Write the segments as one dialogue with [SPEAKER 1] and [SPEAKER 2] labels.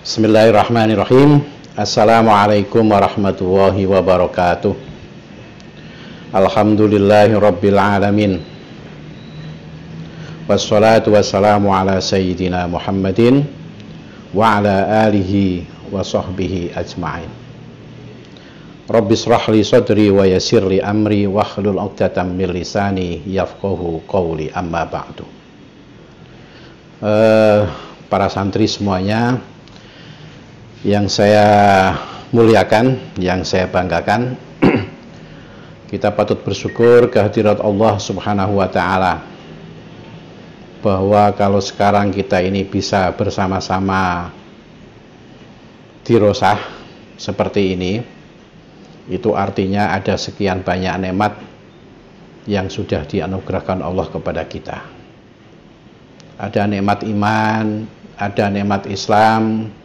[SPEAKER 1] Bismillahirrahmanirrahim. Assalamualaikum warahmatullahi wabarakatuh. Alhamdulillahi rabbil alamin. Wassalatu wassalamu ala sayyidina Muhammadin wa ala alihi wa sahbihi ajma'in. Rabbi shrah li sadri wa yassir li amri wahlul 'uqdatam min lisani yafqahu qawli, amma ba'du. Para santri semuanya yang saya muliakan, yang saya banggakan, kita patut bersyukur kehadirat Allah Subhanahu wa ta'ala, bahwa kalau sekarang kita ini bisa bersama-sama dirosah seperti ini, itu artinya ada sekian banyak nikmat yang sudah dianugerahkan Allah kepada kita. Ada nikmat iman, ada nikmat Islam,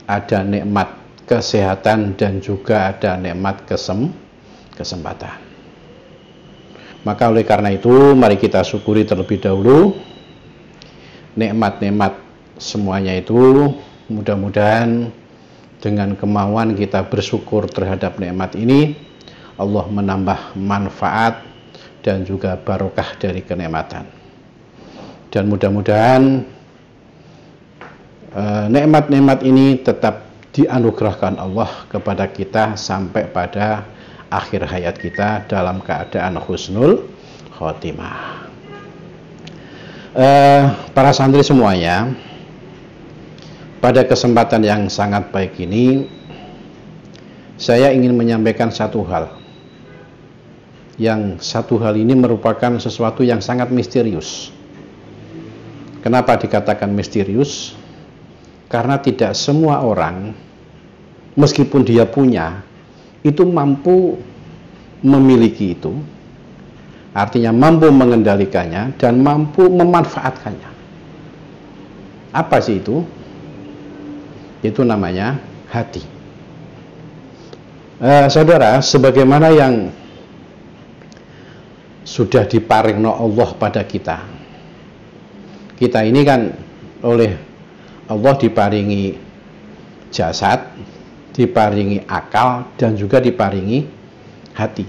[SPEAKER 1] ada nikmat kesehatan, dan juga ada nikmat kesempatan. Maka oleh karena itu, mari kita syukuri terlebih dahulu nikmat-nikmat semuanya itu. Mudah-mudahan dengan kemauan kita bersyukur terhadap nikmat ini, Allah menambah manfaat dan juga barokah dari kenikmatan. Dan mudah-mudahan nikmat-nikmat ini tetap dianugerahkan Allah kepada kita sampai pada akhir hayat kita dalam keadaan husnul khotimah. Para santri semuanya, pada kesempatan yang sangat baik ini, saya ingin menyampaikan satu hal. Yang satu hal ini merupakan sesuatu yang sangat misterius. Kenapa dikatakan misterius? Karena tidak semua orang, meskipun dia punya, itu mampu memiliki itu. Artinya mampu mengendalikannya dan mampu memanfaatkannya. Apa sih itu? Itu namanya hati. Saudara, sebagaimana yang sudah diparingno Allah pada kita. Kita ini kan oleh Allah diparingi jasad, diparingi akal, dan juga diparingi hati.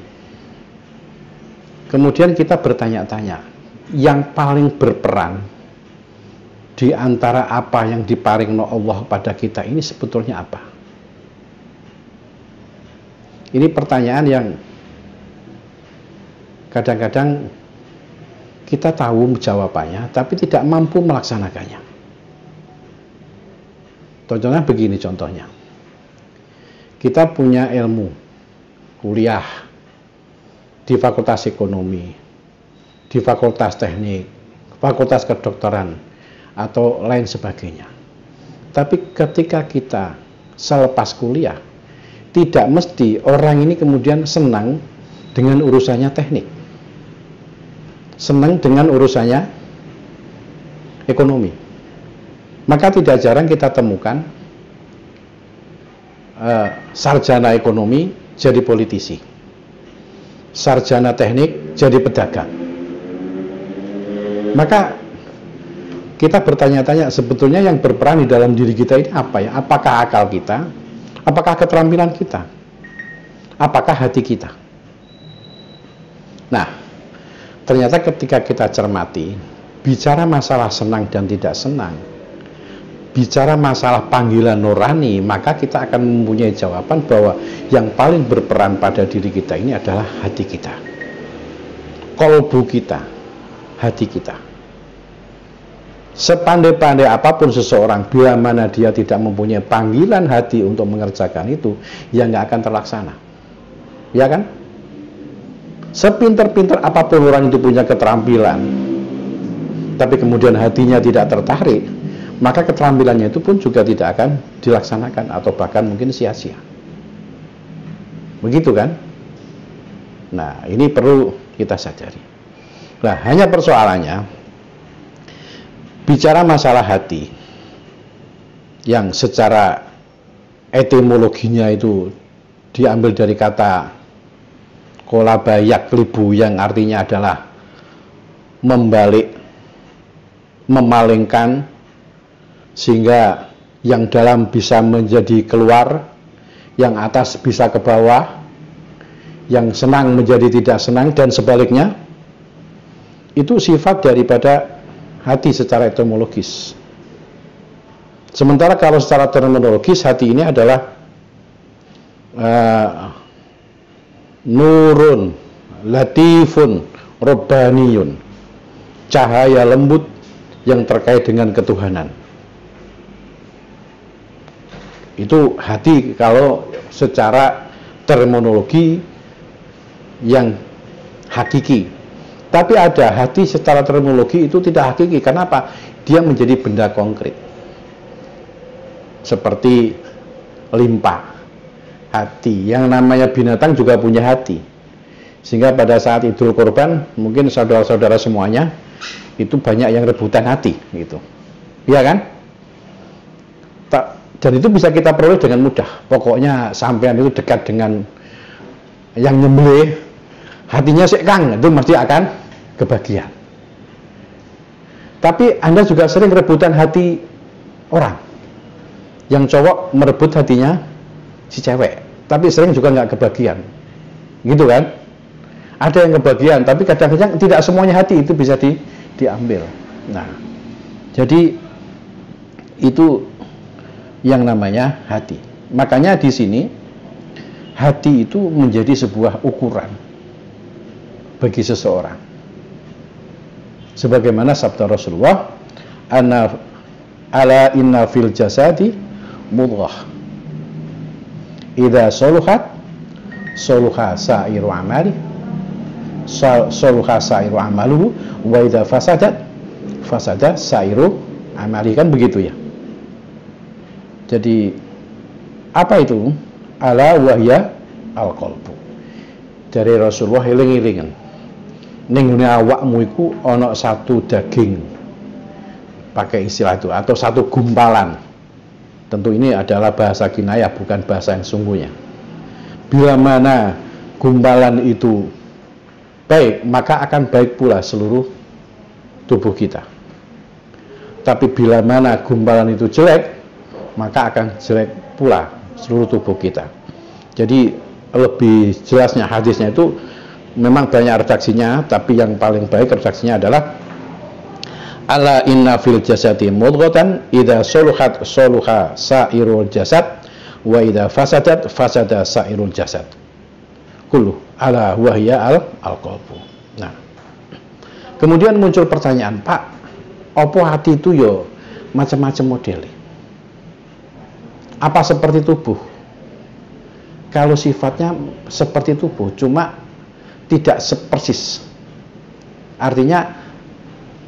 [SPEAKER 1] Kemudian kita bertanya-tanya, yang paling berperan di antara apa yang diparingno Allah pada kita ini sebetulnya apa? Ini pertanyaan yang kadang-kadang kita tahu jawabannya, tapi tidak mampu melaksanakannya. Contohnya begini, contohnya. Kita punya ilmu, kuliah di fakultas ekonomi, di fakultas teknik, fakultas kedokteran, atau lain sebagainya. Tapi ketika kita selepas kuliah, tidak mesti orang ini kemudian senang dengan urusannya teknik, senang dengan urusannya ekonomi. Maka tidak jarang kita temukan sarjana ekonomi jadi politisi, sarjana teknik jadi pedagang. Maka kita bertanya-tanya, sebetulnya yang berperan di dalam diri kita ini apa ya? Apakah akal kita? Apakah keterampilan kita? Apakah hati kita? Nah, ternyata ketika kita cermati, bicara masalah senang dan tidak senang, bicara masalah panggilan nurani, maka kita akan mempunyai jawaban bahwa yang paling berperan pada diri kita ini adalah hati kita, kolbu kita, hati kita. Sepandai-pandai apapun seseorang, bila mana dia tidak mempunyai panggilan hati untuk mengerjakan itu, ya nggak akan terlaksana, ya kan? Sepinter-pinter apapun orang itu punya keterampilan, tapi kemudian hatinya tidak tertarik, maka keterampilannya itu pun juga tidak akan dilaksanakan, atau bahkan mungkin sia-sia. Begitu kan? Nah, ini perlu kita sadari. Nah, hanya persoalannya, bicara masalah hati yang secara etimologinya itu diambil dari kata kolaba yaklibu, yang artinya adalah membalik, memalingkan, sehingga yang dalam bisa menjadi keluar, yang atas bisa ke bawah, yang senang menjadi tidak senang, dan sebaliknya. Itu sifat daripada hati secara etimologis. Sementara kalau secara terminologis, hati ini adalah nurun, latifun, robbaniyun, cahaya lembut yang terkait dengan ketuhanan. Itu hati kalau secara terminologi yang hakiki. Tapi ada hati secara terminologi itu tidak hakiki. Kenapa? Dia menjadi benda konkret. Seperti limpa. Hati. Yang namanya binatang juga punya hati. Sehingga pada saat Idul Kurban, mungkin saudara-saudara semuanya itu banyak yang rebutan hati gitu. Iya kan? Dan itu bisa kita peroleh dengan mudah. Pokoknya sampean itu dekat dengan yang nyembelih, hatinya sik Kang, itu mesti akan kebagian. Tapi Anda juga sering rebutan hati orang. Yang cowok merebut hatinya si cewek, tapi sering juga nggak kebagian. Gitu kan? Ada yang kebagian, tapi kadang-kadang tidak semuanya hati itu bisa diambil. Nah, jadi itu yang namanya hati. Makanya di sini hati itu menjadi sebuah ukuran bagi seseorang. Sebagaimana sabda Rasulullah, ala inna fil jasadi mudghah. Idza saluhat saluha sa'iru amali saluha sa'iru amaluhu wa idza fasadat fasada sa'iru amali, kan begitu ya. Jadi apa itu? Ala wahya al-qalbu. Dari Rasulullah eling-elingan. Ning ngene awakmu iku ana satu daging. Pakai istilah itu, atau satu gumpalan. Tentu ini adalah bahasa kinayah, bukan bahasa yang sungguhnya. Bila mana gumpalan itu baik, maka akan baik pula seluruh tubuh kita. Tapi bila mana gumpalan itu jelek, maka akan jelek pula seluruh tubuh kita. Jadi lebih jelasnya hadisnya itu memang banyak redaksinya, tapi yang paling baik redaksinya adalah ala inna fil jasadi mudghatan idza suluhat suluha sairul jasad wa idza fasadat fasada sairul jasad kullu ala wahya al-qalbu. Nah, kemudian muncul pertanyaan, Pak, apa hati itu yo macam-macam modelnya? Apa seperti tubuh? Kalau sifatnya seperti tubuh, cuma tidak persis. Artinya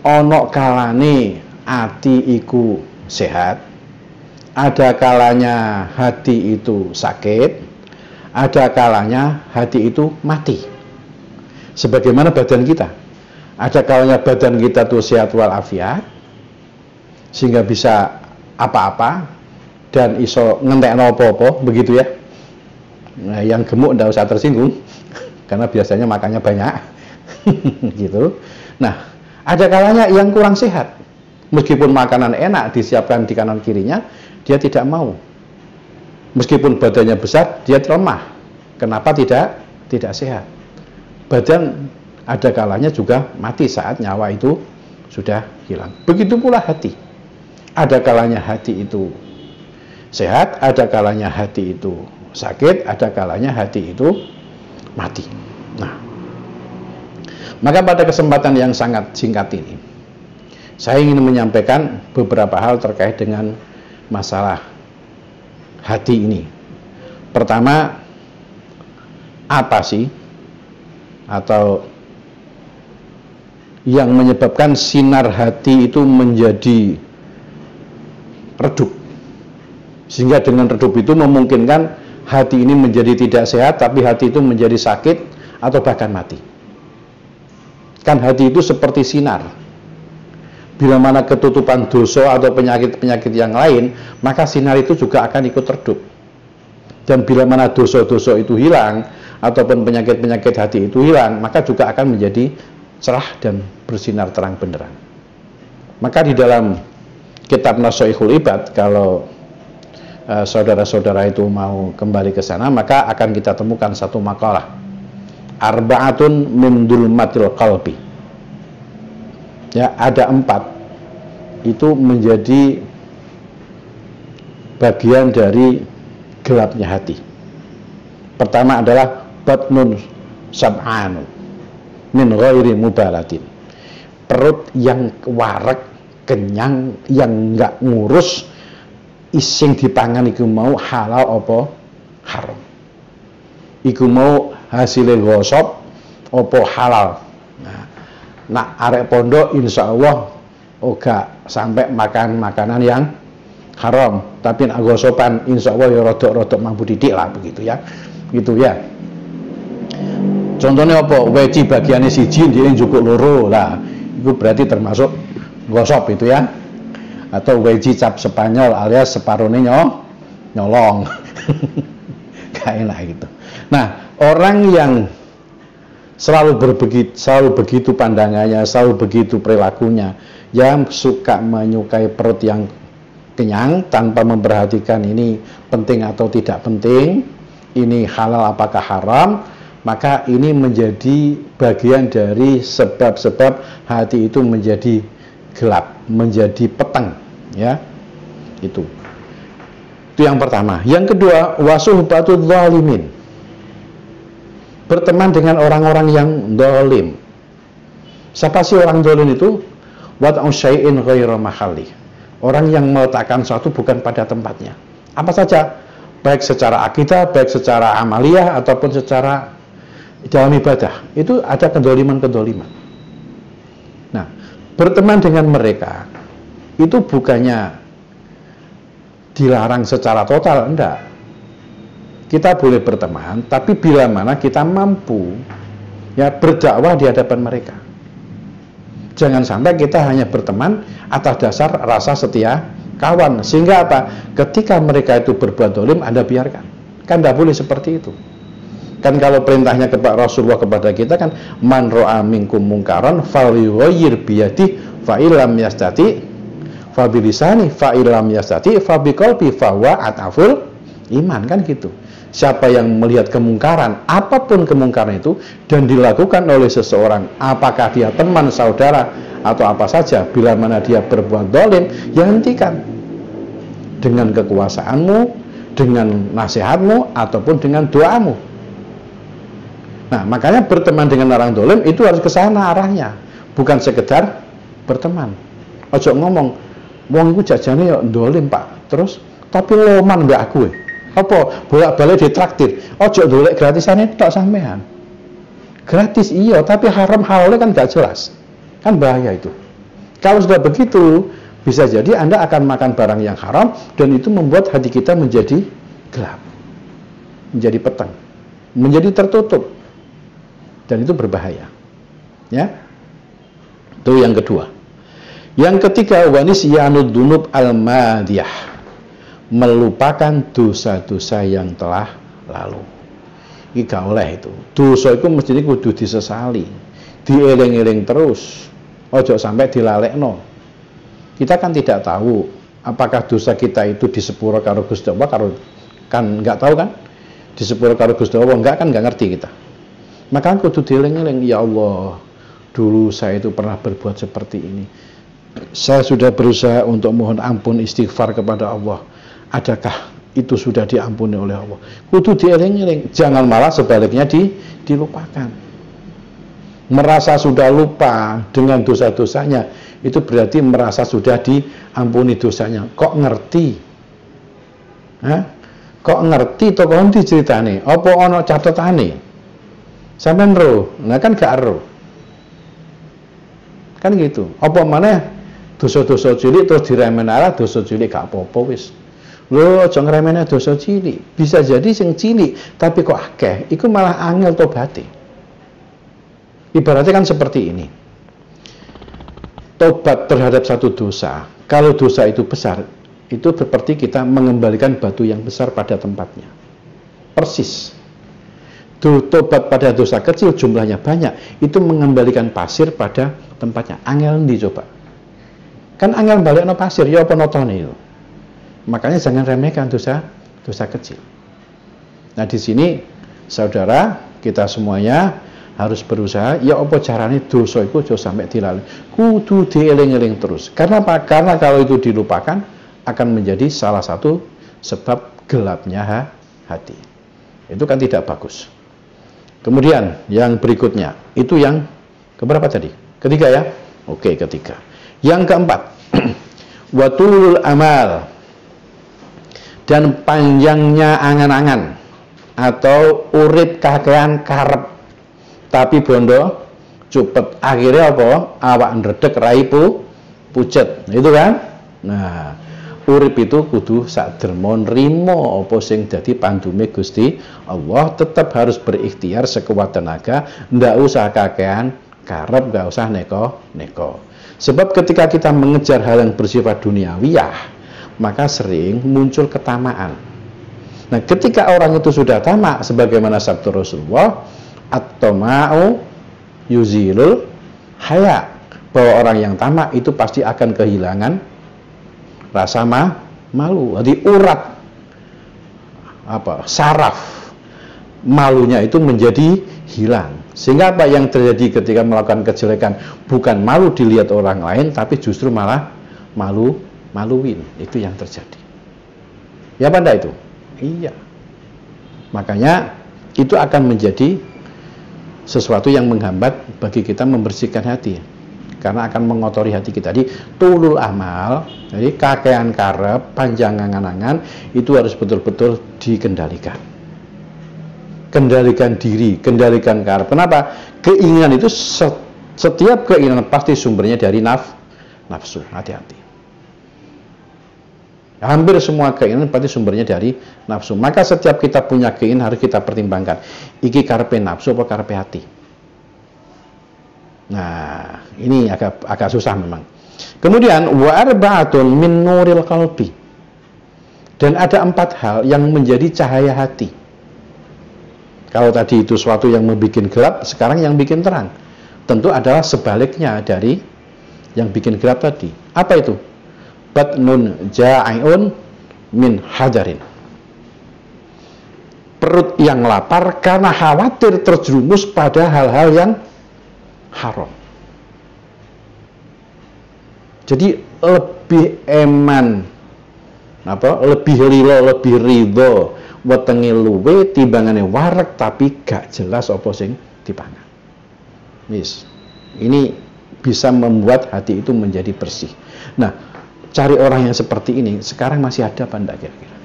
[SPEAKER 1] ono kalane hati iku sehat, ada kalanya hati itu sakit, ada kalanya hati itu mati. Sebagaimana badan kita, ada kalanya badan kita tuh sehat walafiat, sehingga bisa apa-apa dan iso ngentekno apa-apa, begitu ya. Nah, yang gemuk ndak usah tersinggung karena biasanya makannya banyak. Gitu. Nah, ada kalanya yang kurang sehat. Meskipun makanan enak disiapkan di kanan kirinya, dia tidak mau. Meskipun badannya besar, dia lemah. Kenapa tidak sehat? Badan ada kalanya juga mati saat nyawa itu sudah hilang. Begitu pula hati. Ada kalanya hati itu sehat, ada kalanya hati itu sakit, ada kalanya hati itu mati. Nah, maka pada kesempatan yang sangat singkat ini, saya ingin menyampaikan beberapa hal terkait dengan masalah hati ini. Pertama, apa sih atau yang menyebabkan sinar hati itu menjadi redup, sehingga dengan redup itu memungkinkan hati ini menjadi tidak sehat, tapi hati itu menjadi sakit atau bahkan mati. Kan hati itu seperti sinar. Bila mana ketutupan dosa atau penyakit-penyakit yang lain, maka sinar itu juga akan ikut redup. Dan bila mana dosa-dosa itu hilang, ataupun penyakit-penyakit hati itu hilang, maka juga akan menjadi cerah dan bersinar terang benderang. Maka di dalam kitab Nashaikhul Ibad, kalau saudara-saudara itu mau kembali ke sana, maka akan kita temukan satu makalah, arba'atun min dulmatil qalbi. Ya, ada 4 itu menjadi bagian dari gelapnya hati. Pertama adalah batnun sab'anun min ghairi mubalatin, perut yang warak, kenyang, yang nggak ngurus ising dipangan iku mau halal apa haram, iku mau hasilnya gosop apa halal. Nah arek pondok insya Allah gak sampai makan makanan yang haram, tapi nak gosopan insya Allah ya rodok-rodok mampu didik lah, begitu ya, gitu ya. Contohnya apa? Weci bagiannya siji dia cukup loro lah, itu berarti termasuk gosop itu ya. Atau weci cap Spanyol alias separuhnya nyolong. Kayak enak gitu. Nah, orang yang selalu begitu pandangannya, selalu begitu perilakunya, yang suka menyukai perut yang kenyang tanpa memperhatikan ini penting atau tidak penting, ini halal apakah haram, maka ini menjadi bagian dari sebab-sebab hati itu menjadi gelap, menjadi peteng, ya. Itu yang pertama. Yang kedua, wasuhbatul zalimin, berteman dengan orang-orang yang zalim. Siapa sih orang zalim itu? Wad'u syai'in ghairu mahalli, orang yang meletakkan sesuatu bukan pada tempatnya. Apa saja, baik secara akidah, baik secara amaliyah ataupun secara dalam ibadah, itu ada kedoliman-kedoliman. Nah, berteman dengan mereka itu bukannya dilarang secara total, enggak. Kita boleh berteman, tapi bila mana kita mampu ya berdakwah di hadapan mereka. Jangan sampai kita hanya berteman atas dasar rasa setia kawan, sehingga apa? Ketika mereka itu berbuat dolim, Anda biarkan. Kan tidak boleh seperti itu. Kan kalau perintahnya kepada Rasulullah kepada kita kan, man ro'a minkum mungkaran falyughayyir biyadihi fa illam yastati fa bilisani fa illam yastati fa biqalbi fa huwa ataful iman, kan gitu. Siapa yang melihat kemungkaran, apapun kemungkaran itu, dan dilakukan oleh seseorang, apakah dia teman, saudara, atau apa saja, bila mana dia berbuat dolim, ya hentikan. Dengan kekuasaanmu, dengan nasihatmu, ataupun dengan doamu. Nah, makanya berteman dengan orang dolim itu harus ke sana arahnya, bukan sekedar berteman. Ojo ngomong, wong iku jajane ya dolim Pak, terus tapi loman mbak aku apa bolak-balik ditraktir, ojo dolek gratisane tok sampean. Gratis iya, tapi haram halalnya kan gak jelas, kan bahaya itu. Kalau sudah begitu, bisa jadi Anda akan makan barang yang haram, dan itu membuat hati kita menjadi gelap, menjadi peteng, menjadi tertutup, dan itu berbahaya, ya. Itu yang kedua. Yang ketiga, wanisyanud dunub al-madiyah, melupakan dosa-dosa yang telah lalu. Ini gak oleh itu. Dosa itu mestinya kudu disesali, dieling-eling terus, ojo sampai dilalekno. Kita kan tidak tahu apakah dosa kita itu disepuro karo Gusti Allah, kan nggak tahu kan? Disepuro karo Gusti Allah enggak, kan nggak ngerti kita. Maka kudu dieling-eling, ya Allah, dulu saya itu pernah berbuat seperti ini. Saya sudah berusaha untuk mohon ampun, istighfar kepada Allah. Adakah itu sudah diampuni oleh Allah? Kudu dieling-eling, jangan malah sebaliknya dilupakan. Merasa sudah lupa dengan dosa-dosanya, itu berarti merasa sudah diampuni dosanya. Kok ngerti? Hah? Kok ngerti to kon diceritane? Apa ana catetane? Sampeyan ro, nah kan gak ro. Kan gitu. Apa maneh dosa-dosa cilik terus diremen ala dosa cilik gak apa-apa wis. Lho aja ngremene dosa cilik. Bisa jadi sing cilik tapi kok akeh, iku malah angel tobaté. Ibaratnya kan seperti ini. Tobat terhadap satu dosa, kalau dosa itu besar, itu seperti kita mengembalikan batu yang besar pada tempatnya. Persis. Tobat pada dosa kecil jumlahnya banyak, itu mengembalikan pasir pada tempatnya. Angel ndi coba? Kan angel balekno pasir ya apa notone itu. Makanya jangan remehkan dosa kecil. Nah, di sini saudara, kita semuanya harus berusaha, ya apa caranya dosa itu jangan sampai dilali. Kudu dieling-eling terus. Karena apa? Karena kalau itu dilupakan akan menjadi salah satu sebab gelapnya hati. Itu kan tidak bagus. Kemudian yang berikutnya, itu yang keberapa tadi? Ketiga ya? Oke, ketiga. Yang keempat, watulul amal, dan panjangnya angan-angan atau urip kakean karep tapi bondo cupet. Akhirnya apa? Awak ndredeg rai pucet. Itu kan? Nah, urip itu kudu sak derma nrimo apa sing dadi pandume Gusti Allah, tetap harus berikhtiar sekuat tenaga, ndak usah kakean karep, nggak usah neko. Sebab ketika kita mengejar hal yang bersifat duniawiyah, maka sering muncul ketamaan. Nah, ketika orang itu sudah tamak, sebagaimana sabda Rasulullah, at-tama'u yuzilul haya, bahwa orang yang tamak itu pasti akan kehilangan rasa malu. Jadi urat saraf malunya itu menjadi hilang. Sehingga apa yang terjadi ketika melakukan kejelekan, bukan malu dilihat orang lain, tapi justru malah maluin. Itu yang terjadi. Ya pada itu. Iya. Makanya itu akan menjadi sesuatu yang menghambat bagi kita membersihkan hati. Karena akan mengotori hati kita. Jadi tulul amal, jadi kakean karep, panjang angan-angan, itu harus betul-betul dikendalikan. Kendalikan diri, kendalikan karep. Kenapa? Keinginan itu setiap keinginan pasti sumbernya dari nafsu. Hati-hati. Hampir semua keinginan pasti sumbernya dari nafsu. Maka setiap kita punya keinginan harus kita pertimbangkan. Iki karepe nafsu apa karepe hati? Nah, ini agak susah memang. Kemudian wa arba'atun min nuril qalbi. Dan ada 4 hal yang menjadi cahaya hati. Kalau tadi itu suatu yang membuat gelap, sekarang yang bikin terang. Tentu adalah sebaliknya dari yang bikin gelap tadi. Apa itu? Batnun ja'iun min hajarin. Perut yang lapar karena khawatir terjerumus pada hal-hal yang haram. Jadi lebih eman, lebih lilo, lebih ridho wetenge luwe timbangane wareg tapi gak jelas apa sing dipangan. Ini bisa membuat hati itu menjadi bersih. Nah, cari orang yang seperti ini sekarang masih ada apa enggak kira-kira?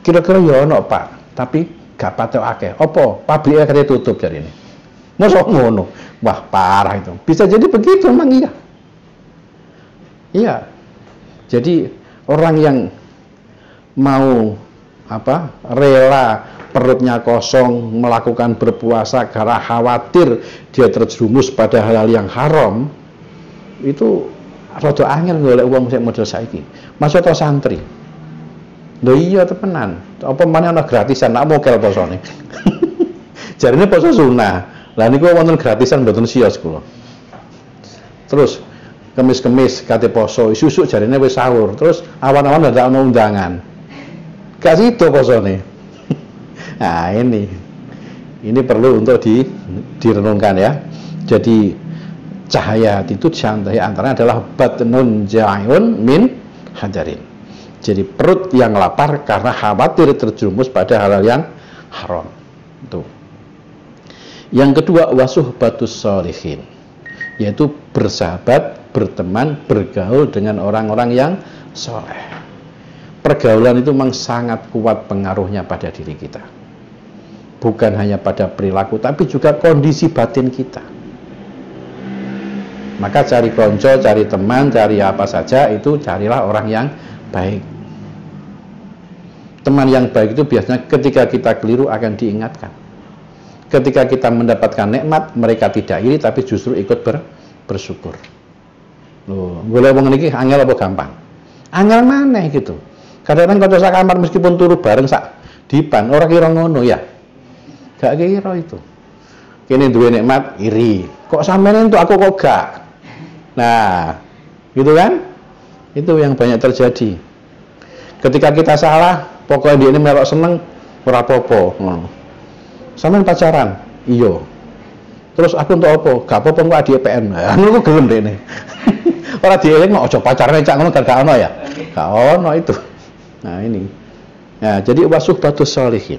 [SPEAKER 1] Kira-kira ya ono Pak, tapi gak patok akeh. Apa? Pabriknya katanya tutup jari ini. Masa ngono? Wah, parah itu. Bisa jadi begitu memang iya. Iya. Jadi orang yang mau rela perutnya kosong melakukan berpuasa karena khawatir dia terjerumus pada hal-hal yang haram, itu rada angel golek wong sing model saiki. Maksud to santri. Lho iya temenan. Apa maneh ana gratisan nak mokel posone. Jarine poso sunah. Lah niku wonten gratisan mboten sios kula. Terus kemis-kemis kate poso, isu-isu jarine wis sahur. Terus awan-awan dadak ana undangan. Gak sido posone. Nah, ini perlu untuk direnungkan ya. Jadi cahaya hati itu antaranya adalah batnun ja'un min hajarin. Jadi perut yang lapar karena khawatir terjerumus pada hal-hal yang haram. Itu. Yang kedua, wasuhbatus sholihin, yaitu bersahabat, berteman, bergaul dengan orang-orang yang soleh. Pergaulan itu memang sangat kuat pengaruhnya pada diri kita. Bukan hanya pada perilaku, tapi juga kondisi batin kita. Maka cari konco, cari teman, cari apa saja, itu carilah orang yang baik. Teman yang baik itu biasanya ketika kita keliru akan diingatkan. Ketika kita mendapatkan nikmat, mereka tidak iri tapi justru ikut bersyukur. Loh, boleh wong niki angel apa gampang? Angel maneh gitu. Kadang-kadang kanca sak kamar meskipun turu bareng sak dipan, ora kira ngono ya. Gak kira itu. Kene duwe nikmat iri. Kok sampeyan entuk aku kok gak? Nah, gitu kan? Itu yang banyak terjadi. Ketika kita salah, pokoknya dia ini melok seneng, ora apa-apa. Sampeyan pacaran? Iya. Terus aku untuk apa? Gak apa-apa kok adi PN. Anu ku gelem dene. Ora dieling kok aja pacarane cak ngono gak ono ya. Gak ono itu. Nah, ini. Nah, jadi wasuhbatus sholihin.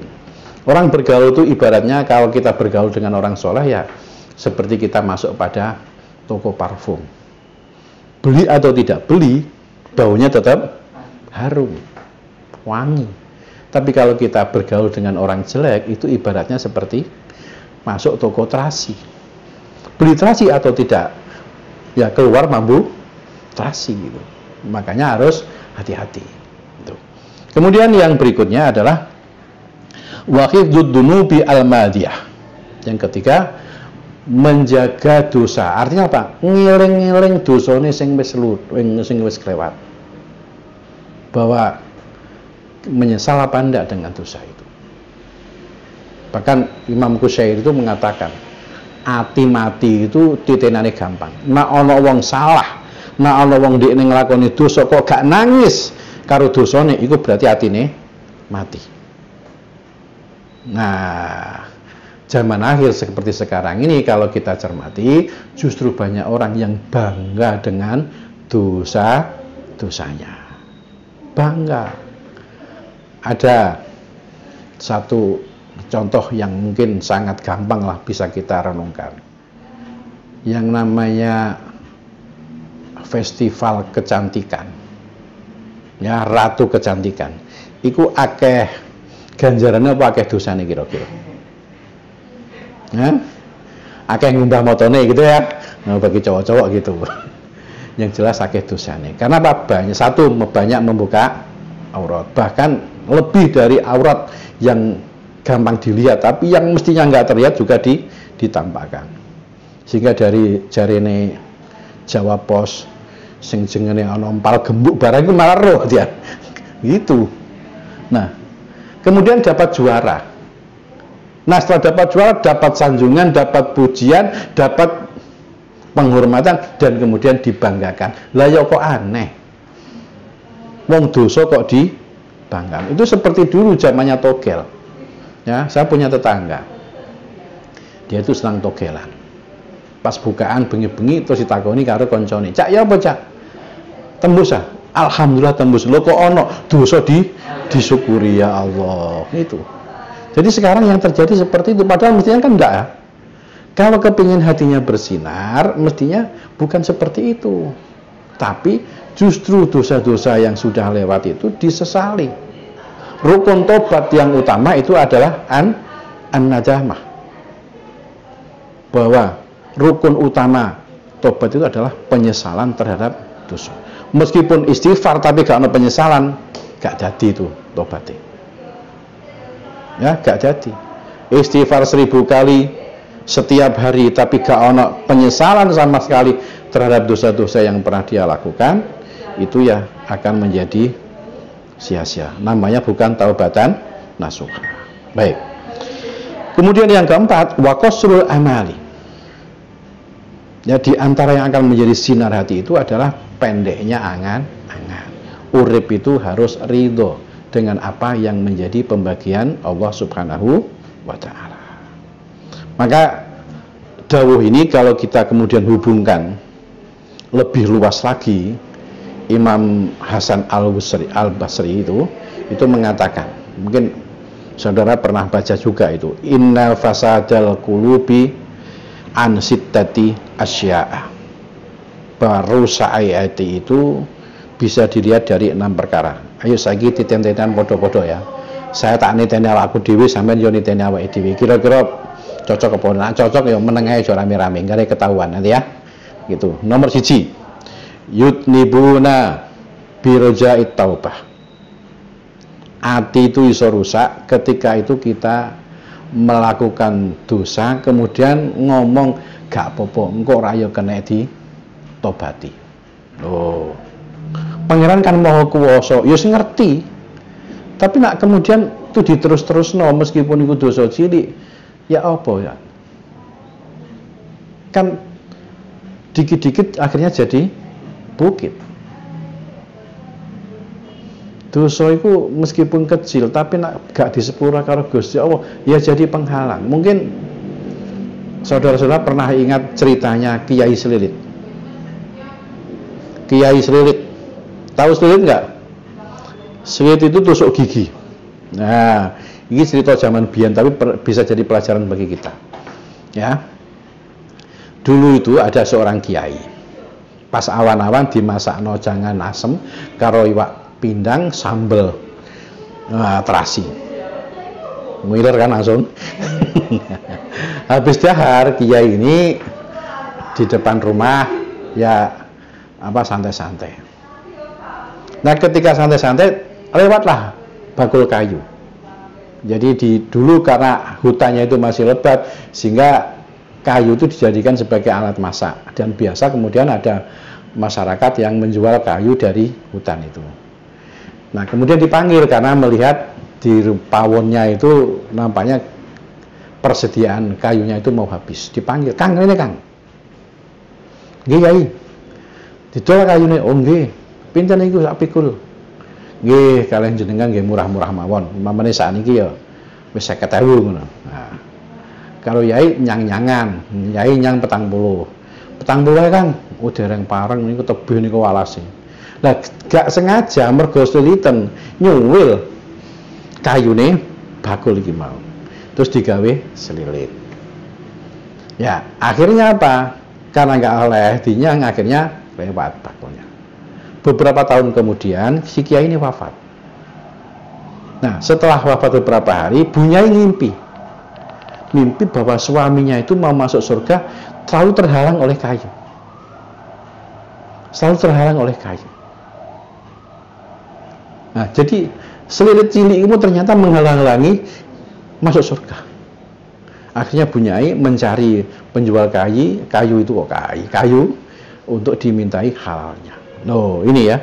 [SPEAKER 1] Orang bergaul itu ibaratnya kalau kita bergaul dengan orang soleh ya seperti kita masuk pada toko parfum. Beli atau tidak beli, baunya tetap harum, wangi. Tapi kalau kita bergaul dengan orang jelek, itu ibaratnya seperti masuk toko terasi. Beli terasi atau tidak, ya keluar mambu terasi gitu. Makanya harus hati-hati. Gitu. Kemudian yang berikutnya adalah wahifdzud dunubi al-madiyah. Yang ketiga, menjaga dosa. Artinya apa? Ngiling-ngiling dosane sing wis kelewat. Bahwa menyesal apa enggak dengan dosa itu. Bahkan Imam Qusyairi itu mengatakan ati mati itu titenane gampang. Nek ana wong salah, nek ana wong ndekne nglakoni dosa kok gak nangis karo dosane, iku berarti atine mati. Nah, zaman akhir seperti sekarang ini kalau kita cermati justru banyak orang yang bangga dengan dosa-dosanya. Bangga. Ada satu contoh yang mungkin sangat gampang lah bisa kita renungkan. Yang namanya festival kecantikan. Ya, Ratu Kecantikan. Iku akeh ganjarannya apa akeh dosane kira-kira? Ya? Akeh ngumbah motone gitu ya. Nah, bagi cowok-cowok gitu. Yang jelas akeh dosane. Karena apa? Banyak membuka aurat. Bahkan lebih dari aurat yang gampang dilihat, tapi yang mestinya nggak terlihat juga ditampakkan. Sehingga dari jarine Jawa Pos sing jengene ana empal gembuk barang itu malah roh dia. Gitu. Nah, kemudian dapat juara. Nah, setelah dapat juara, dapat sanjungan, dapat pujian, dapat penghormatan, dan kemudian dibanggakan. Lah ya kok aneh. Wong dosa kok dibanggakan. Itu seperti dulu zamannya togel. Ya, saya punya tetangga. Dia itu senang togelan. Pas bukaan bengi-bengi terus ditakoni karo koncone. Cak ya apa cak? Tembus ah. Alhamdulillah tembus. Lho kok ono dosa disyukuri ya Allah. Itu. Jadi sekarang yang terjadi seperti itu, padahal mestinya kan enggak ya. Kalau kepingin hatinya bersinar, mestinya bukan seperti itu. Tapi justru dosa-dosa yang sudah lewat itu disesali. Rukun tobat yang utama itu adalah an-najamah. Bahwa rukun utama tobat itu adalah penyesalan terhadap dosa. Meskipun istighfar tapi gak ada penyesalan, gak jadi itu tobatnya. Ya, gak jadi. Istighfar 1000 kali setiap hari tapi gak ada penyesalan sama sekali terhadap dosa-dosa yang pernah dia lakukan, itu ya akan menjadi sia-sia. Namanya bukan taubatan nasuha. Baik. Kemudian yang keempat, wa qasrul amali. Ya, di antara yang akan menjadi sinar hati itu adalah pendeknya angan-angan. Urip itu harus ridho dengan apa yang menjadi pembagian Allah Subhanahu wa ta'ala. Maka dawuh ini kalau kita kemudian hubungkan lebih luas lagi, Imam Hasan Al-Basri itu mengatakan, mungkin saudara pernah baca juga itu, inna fasadal qulubi an sittati asya'a. Rusak ayati itu bisa dilihat dari 6 perkara. Ayo saiki titen-titenan podo-podo ya. Saya tak niteni awakku dhewe, sampean yo niteni awake dhewe. Kira-kira cocok apa ora? Cocok ya meneng ae aja rame-rame, gak ketahuan nanti ya. Gitu. Nomor 1. Yutnibuna biroja'it taubah. Ati itu iso rusak ketika itu kita melakukan dosa kemudian ngomong gak apa-apa engko ora yo kena ditobati. Oh. Pangeran kan maha kuwasa, ya sing ngerti. Tapi nak kemudian itu diterus-terusno meskipun itu dosa cilik, ya apa ya? Kan dikit-dikit akhirnya jadi bukit. Dosa itu meskipun kecil tapi nak gak disepura karo Gusti Allah ya jadi penghalang. Mungkin saudara-saudara pernah ingat ceritanya Kiai Selilit. Kiai Selilit, tahu Selilit nggak? Selilit itu tusuk gigi. Nah, ini cerita zaman biyen tapi bisa jadi pelajaran bagi kita. Ya. Dulu itu ada seorang kiai. Pas awan-awan dimasakno jangan asem karo iwak pindang sambel terasi. Ngiler kan langsung. Habis dahar kiai ini di depan rumah ya santai-santai. Nah, ketika santai-santai lewatlah bakul kayu. Jadi dulu karena hutannya itu masih lebat sehingga kayu itu dijadikan sebagai alat masak dan biasa kemudian ada masyarakat yang menjual kayu dari hutan itu. Nah, kemudian dipanggil karena melihat di pawonnya itu nampaknya persediaan kayunya itu mau habis. Dipanggil, "Kang, ini Kang." "Nggih, Kyai." "Didol kayune." "Oh, nggih. Pinten niku sak pikul?" "Nggih, kalian jenengan nggih murah-murah mawon. Mamane sakniki ya wis 50.000 ngono." Nah, kalau Yai nyang-nyangan, Yai nyang 40. 40 Kang. "Oh, dereng pareng niku tebih niku walase." Lah gak sengaja mergo seliten nyuwil kayune bakul iki mau. Terus digawe selilit. Ya, akhirnya apa? Karena nggak oleh dinyang akhirnya lewat bakulnya. Beberapa tahun kemudian si kiai ini wafat. Nah, setelah wafat beberapa hari, Bunyai ngimpi bahwa suaminya itu mau masuk surga selalu terhalang oleh kayu. Nah, jadi selilit cilik itu ternyata menghalang-halangi masuk surga. Akhirnya Bunyai mencari penjual kayu itu kok kayu untuk dimintai halalnya. Loh, ini ya.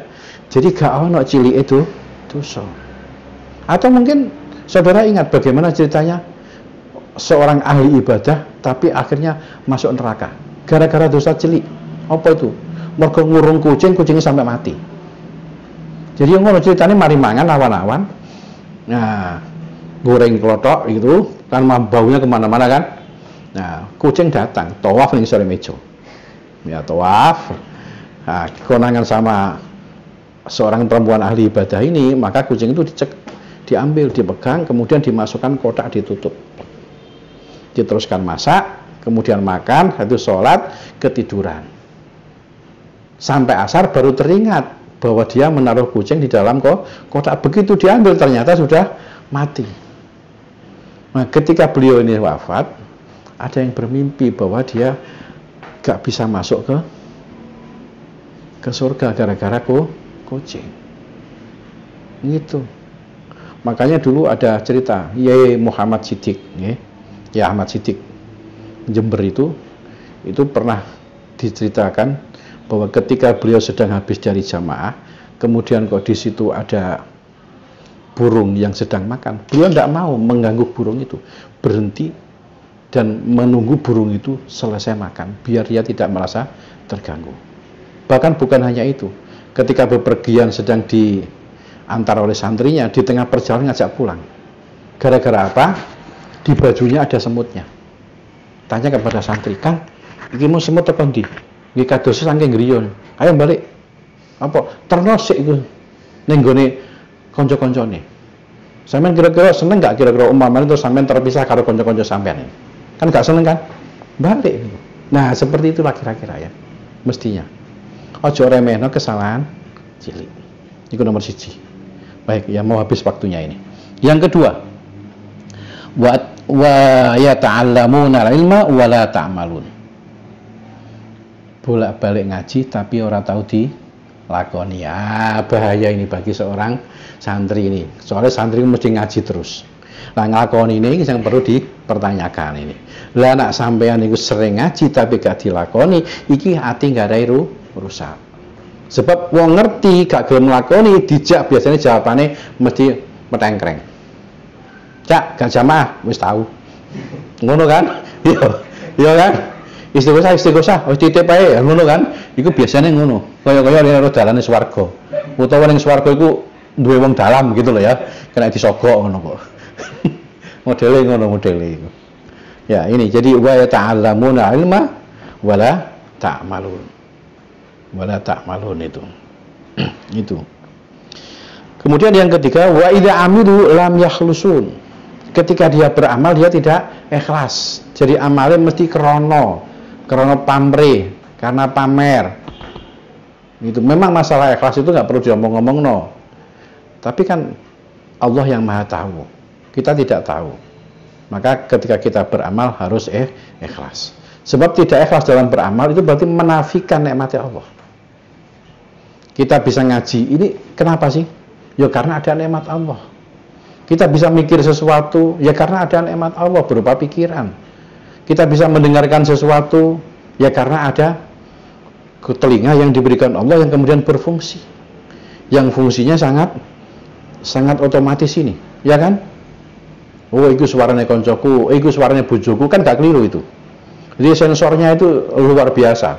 [SPEAKER 1] Jadi gak ono cilik itu dosa. Atau mungkin saudara ingat bagaimana ceritanya seorang ahli ibadah tapi akhirnya masuk neraka gara-gara dosa cilik. Apa itu? Mergo ngurung kucingnya sampai mati. Jadi yang ngono ceritanya mari mangan awan-awan. Nah, goreng klothok gitu kan baunya kemana-mana kan. Nah, kucing datang tawaf ning sore meja. Ya tawaf. Nah, konangan sama seorang perempuan ahli ibadah ini, maka kucing itu diambil, dipegang, kemudian dimasukkan kotak, ditutup. Diteruskan masak, kemudian makan, itu sholat, ketiduran. Sampai asar baru teringat bahwa dia menaruh kucing di dalam kotak. Begitu diambil ternyata sudah mati. Nah, ketika beliau ini wafat, ada yang bermimpi bahwa dia gak bisa masuk ke surga gara-gara kucing. Gitu. Makanya dulu ada cerita Yai Muhammad Siddiq, ya Ahmad Siddiq Jember itu pernah diceritakan bahwa ketika beliau sedang habis dari jamaah, kemudian kok di situ ada burung yang sedang makan, beliau tidak mau mengganggu burung itu, berhenti dan menunggu burung itu selesai makan, biar dia tidak merasa terganggu. Bahkan bukan hanya itu, ketika bepergian sedang diantar oleh santrinya, di tengah perjalanan ngajak pulang. Gara-gara apa? Di bajunya ada semutnya. Tanya kepada santri, "Kang, iki mau semut apa ndi?" "Nggih kados saking griya." "Ayo balik." "Apa?" "Ternosik iku ning gone kanca-kancane." "Sampeyan kira-kira seneng gak kira-kira umpamane terus sampeyan terpisah karo kanca-kanca sampeyan?" Kan gak seneng kan? Balik. Nah, seperti itulah kira-kira ya. Mestinya. Ojo remehno kesalahan cilik. Itu nomor 1. Baik, ya mau habis waktunya ini. Yang kedua, wa yata'allamuna al-ilma wa la ta'malun. Bolak-balik ngaji tapi orang tahu dilakoni. Ya, bahaya ini bagi seorang santri ini. Soalnya santri mesti ngaji terus. Nah, nglakoni ini yang perlu dipertanyakan ini. Lah nak sampean niku sering ngaji tapi gak dilakoni, iki ati gak ada rusak. Sebab wong ngerti gak gelem nglakoni dijak biasanya jawabannya mesti metengkreng. "Cak, gak jamaah," wis tahu. Ngono kan? Iya kan? Istighosah, wis titip ae, ngono kan? Iku biasanya ngono. Kaya-kaya ning dalane swarga. Utawa ning swarga iku duwe wong dalam gitu loh ya, kena disogok ngono kok. modele. Ya, ini jadi wa ta'allamuna ilma wala ta'malun. Wala ta'malun itu. Itu. Kemudian yang ketiga, wa idza amilu lam yakhlusun. Ketika dia beramal dia tidak ikhlas. Jadi amalnya mesti krono pamrih, karena pamer. Itu memang masalah ikhlas itu nggak perlu diomong-ngomong no. Tapi kan Allah yang Maha tahu. Kita tidak tahu. Maka ketika kita beramal harus ikhlas. Sebab tidak ikhlas dalam beramal itu berarti menafikan nikmatnya Allah. Kita bisa ngaji, ini kenapa sih? Ya karena ada nikmat Allah. Kita bisa mikir sesuatu, ya karena ada nikmat Allah berupa pikiran. Kita bisa mendengarkan sesuatu, ya karena ada telinga yang diberikan Allah yang kemudian berfungsi. Yang fungsinya sangat otomatis ini, ya kan? Oh, itu suaranya koncoku, itu suaranya bojoku, kan gak keliru itu. Jadi sensornya itu luar biasa.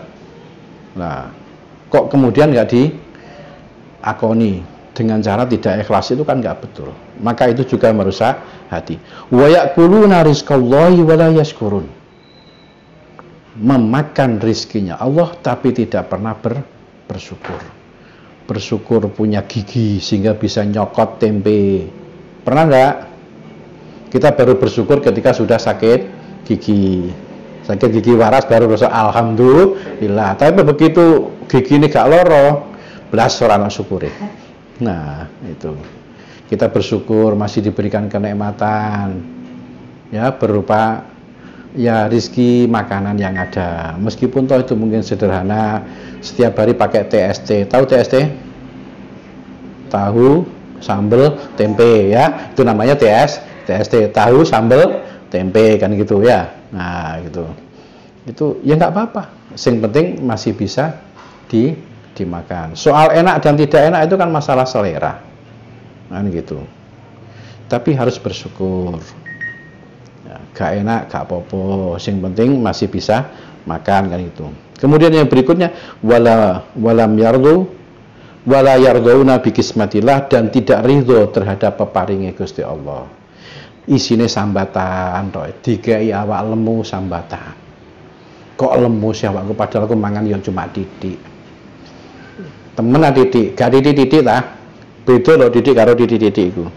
[SPEAKER 1] Nah, kok kemudian gak diakoni dengan cara tidak ikhlas, itu kan gak betul. Maka itu juga merusak hati. Wa ya'kuluna rizqallahi wa la yashkurun. Memakan rizkinya Allah tapi tidak pernah bersyukur. Bersyukur punya gigi sehingga bisa nyokot tempe. Pernah enggak? Kita baru bersyukur ketika sudah sakit gigi. Sakit gigi waras baru bersyukur alhamdulillah. Tapi begitu gigi ini gak loro, belas ora syukure. Nah, itu. Kita bersyukur masih diberikan kenikmatan. Ya, berupa ya rizki makanan yang ada. Meskipun toh itu mungkin sederhana, setiap hari pakai TST. Tahu TST? Tahu, sambal, tempe ya. Itu namanya TST. Tahu, sambal, tempe kan gitu ya. Nah, gitu. Itu ya nggak apa-apa. Yang penting masih bisa dimakan. Soal enak dan tidak enak itu kan masalah selera. Kan gitu. Tapi harus bersyukur. Ya, gak enak, gak apa-apa. Yang penting masih bisa makan kan itu. Kemudian yang berikutnya walam yardu wala yardauna bi kismatillah, dan tidak ridho terhadap peparinge Gusti Allah. Isine sambatan tok, dikai awak lemu sambatan. Kok lemu sih awakku padahal aku mangan ya cuma titik. Temen titik, gak titik lah. Beda loh titik karo titik itu.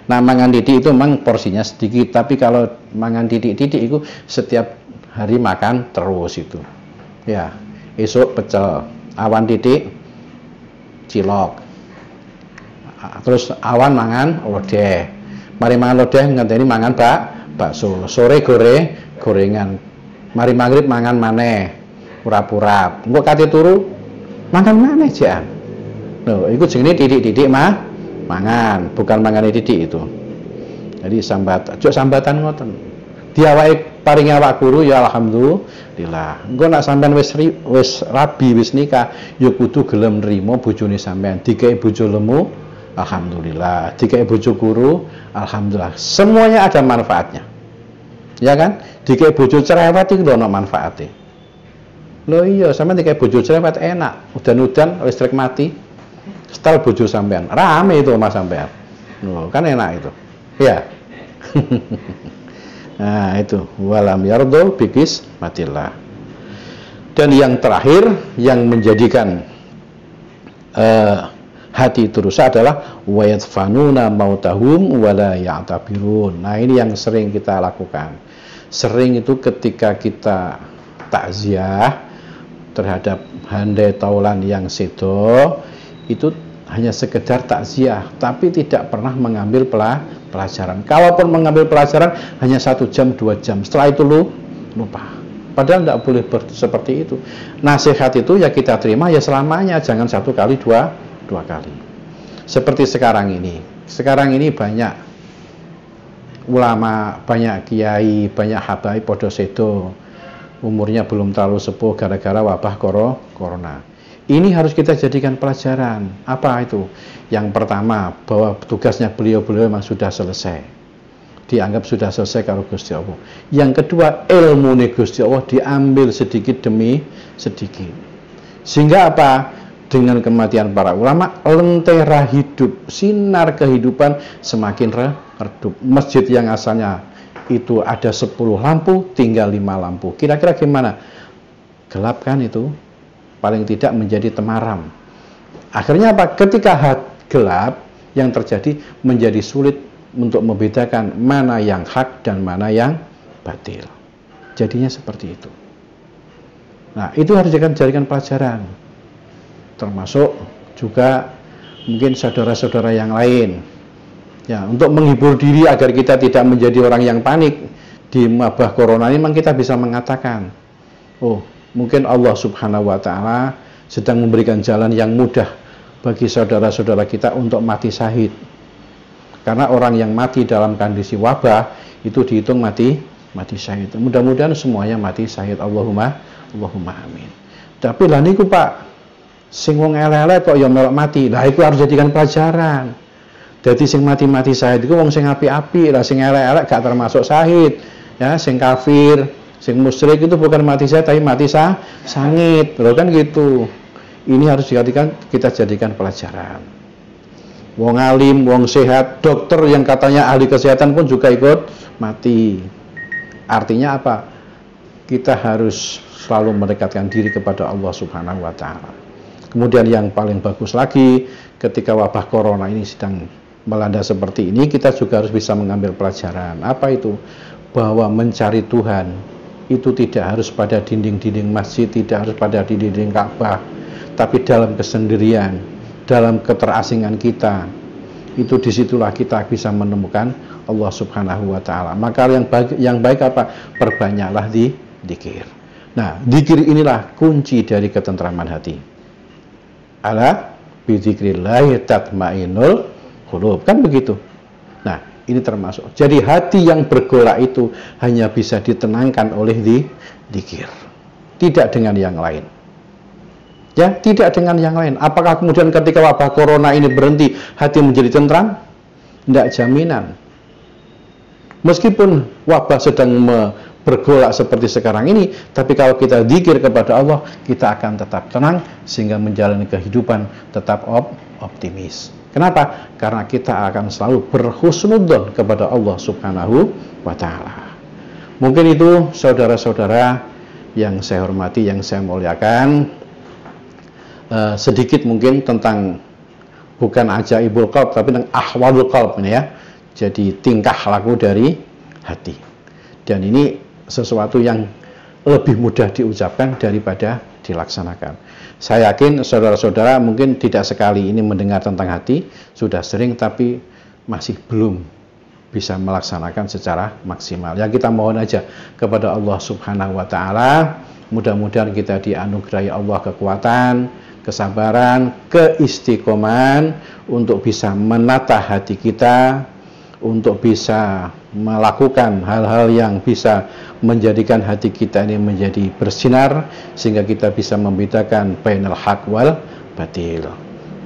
[SPEAKER 1] Nah, mangan titik itu memang porsinya sedikit, tapi kalau mangan titik itu setiap hari makan terus itu. Ya, esok pecel, awan titik cilok. Terus awan mangan lodeh. Mari mangan lodeh ngenteni mangan bakso. Sore gorengan. Mari maghrib mangan maneh. Urap-urap. Engko kate turu mangan maneh jan. Loh, itu jenenge titik-titik mangan, bukan mangan titik itu. Jadi sambatan ngoten. Diawake paring awak guru ya alhamdulillah. Engko nak sampean wis rabi wis nikah, ya kudu gelem nrimo bojone sampean. Dikek bojo lemu, alhamdulillah. Dikek bojo guru, alhamdulillah. Semuanya ada manfaatnya. Ya kan? Dikek bojo cerewet iki lho ana manfaate. Loh iya, sampean dikek bojo cerewet enak. Udan-udan listrik mati. Setel bojo sampean, rame itu mas sampean. Loh, kan enak itu. Ya. Nah, itu walam yardo bikis matillah. Dan yang terakhir yang menjadikan hati itu rusak adalah wayatfanuna mautahum wala ya'tabirun. Nah, ini yang sering kita lakukan. Sering itu ketika kita takziah terhadap handai taulan yang sedo, itu hanya sekedar takziah, tapi tidak pernah mengambil pelajaran. Kalaupun mengambil pelajaran hanya 1 jam 2 jam, setelah itu lupa. Padahal tidak boleh seperti itu. Nasihat itu ya kita terima ya selamanya, jangan 1 kali 2 kali. Seperti sekarang ini banyak ulama, banyak kiai, banyak habaib podo sedo, umurnya belum terlalu sepuh gara-gara wabah corona. Ini harus kita jadikan pelajaran. Apa itu? Yang pertama, bahwa tugasnya beliau memang sudah selesai. Dianggap sudah selesai karo Gusti Allah. Yang kedua, ilmu Gusti Allah diambil sedikit demi sedikit. Sehingga apa? dengan kematian para ulama, lentera hidup, sinar kehidupan semakin redup. Masjid yang asalnya itu ada 10 lampu, tinggal 5 lampu. Kira-kira gimana? Gelap kan itu? Paling tidak menjadi temaram. Akhirnya apa? Ketika gelap, yang terjadi menjadi sulit untuk membedakan mana yang hak dan mana yang batil. Jadinya seperti itu. Nah, itu harus dijadikan pelajaran. Termasuk juga mungkin saudara-saudara yang lain. Ya, untuk menghibur diri agar kita tidak menjadi orang yang panik di wabah corona ini, memang kita bisa mengatakan, oh, mungkin Allah Subhanahu wa taala sedang memberikan jalan yang mudah bagi saudara-saudara kita untuk mati syahid. Karena orang yang mati dalam kondisi wabah itu dihitung mati syahid. Mudah-mudahan semuanya mati syahid. Allahumma amin. Tapi lah niku Pak, sing wong elek-elek kok ya melok mati. Lah iku harus jadikan pelajaran. Jadi sing mati syahid iku wong sing api-api, lah sing elek-elek gak termasuk syahid. Ya, sing kafir, sing musyrik itu bukan mati syahid tapi mati sangit. Loh kan gitu. Ini harus kita jadikan pelajaran. Wong alim, wong sehat, dokter yang katanya ahli kesehatan pun juga ikut mati. Artinya apa? Kita harus selalu mendekatkan diri kepada Allah Subhanahu wa taala. Kemudian yang paling bagus lagi, ketika wabah corona ini sedang melanda seperti ini, kita juga harus bisa mengambil pelajaran. Apa itu? Bahwa mencari Tuhan itu tidak harus pada dinding-dinding masjid, tidak harus pada dinding-dinding Ka'bah, tapi dalam kesendirian, dalam keterasingan kita. Itu disitulah kita bisa menemukan Allah Subhanahu wa taala. Maka yang baik apa? Perbanyaklah dzikir. Nah, dzikir inilah kunci dari ketentraman hati. Ala bi dzikrillah tatmainnul qulub, kan begitu. Nah, ini termasuk. Jadi hati yang bergolak itu hanya bisa ditenangkan oleh dzikir, tidak dengan yang lain. Ya, tidak dengan yang lain. Apakah kemudian ketika wabah corona ini berhenti, hati menjadi tentram? Tidak jaminan. Meskipun wabah sedang bergolak seperti sekarang ini, tapi kalau kita dzikir kepada Allah, kita akan tetap tenang sehingga menjalani kehidupan tetap optimis. Kenapa? Karena kita akan selalu berhusnudzon kepada Allah Subhanahu wa taala. Mungkin itu saudara-saudara yang saya hormati, yang saya muliakan, sedikit mungkin tentang bukan ajaibul qalb tapi tentang ahwalul qalb ini ya. Jadi tingkah laku dari hati. Dan ini sesuatu yang lebih mudah diucapkan daripada dilaksanakan. Saya yakin saudara-saudara mungkin tidak sekali ini mendengar tentang hati, sudah sering tapi masih belum bisa melaksanakan secara maksimal. Ya, kita mohon aja kepada Allah Subhanahu wa taala, mudah-mudahan kita dianugerahi Allah kekuatan, kesabaran, keistiqomahan untuk bisa menata hati kita, untuk bisa melakukan hal-hal yang bisa menjadikan hati kita ini menjadi bersinar, sehingga kita bisa membedakan bainal haq wal batil.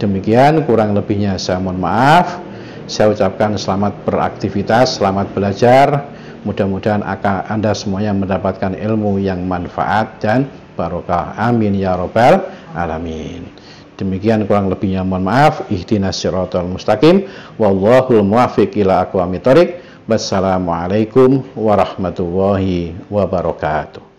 [SPEAKER 1] Demikian, kurang lebihnya saya mohon maaf. Saya ucapkan selamat beraktivitas, selamat belajar. Mudah-mudahan Anda semuanya mendapatkan ilmu yang manfaat dan barokah. Amin ya rabbal alamin. Demikian kurang lebihnya mohon maaf. Ihdinas siratal mustaqim. Wallahul muwaffiq ila aqwamit thoriq. Wassalamualaikum warahmatullahi wabarakatuh.